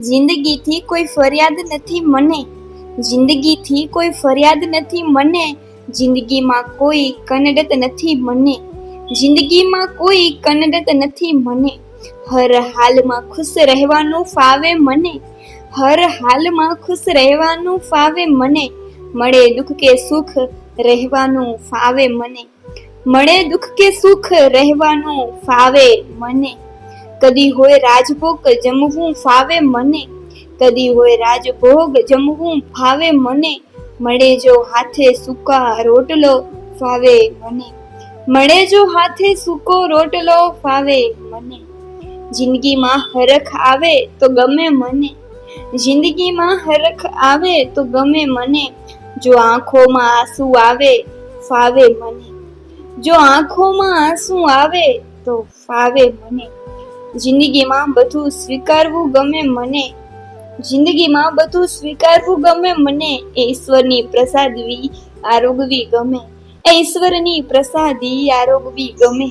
જિંદગીથી કોઈ ફરિયાદ નથી મને, જિંદગીથી કોઈ ફરિયાદ નથી મને, જિંદગીમાં કોઈ કનડત નથી મને, જિંદગીમાં કોઈ કનડત નથી મને, હર હાલમાં ખુશ રહેવાનું ફાવે મને, હર હાલમાં ખુશ રહેવાનું ફાવે મને, મળે દુઃખ કે સુખ રહેવાનું ફાવે મને, મળે દુઃખ કે સુખ રહેવાનું ફાવે મને, કદી હોય રાજભોગ જમવું ફાવે મને, કદી હોય રાજભોગ જમવું ફાવે મને, મળે જો હાથે સૂકા રોટલો ફાવે મને, મળે જો હાથે સૂકો રોટલો ફાવે મને, જિંદગીમાં હરખ આવે તો ગમે મને, જિંદગીમાં હરખ આવે તો ગમે મને, જો આંખોમાં આંસુ આવે ફાવે મને, જો આંખોમાં આંસુ આવે તો ફાવે મને, જિંદગીમાં બધું સ્વીકારવું ગમે મને, જિંદગીમાં બધું સ્વીકારવું ગમે મને, એ ઈશ્વરની પ્રસાદી આરોગવી ગમે, એ ઈશ્વરની પ્રસાદી આરોગવી ગમે.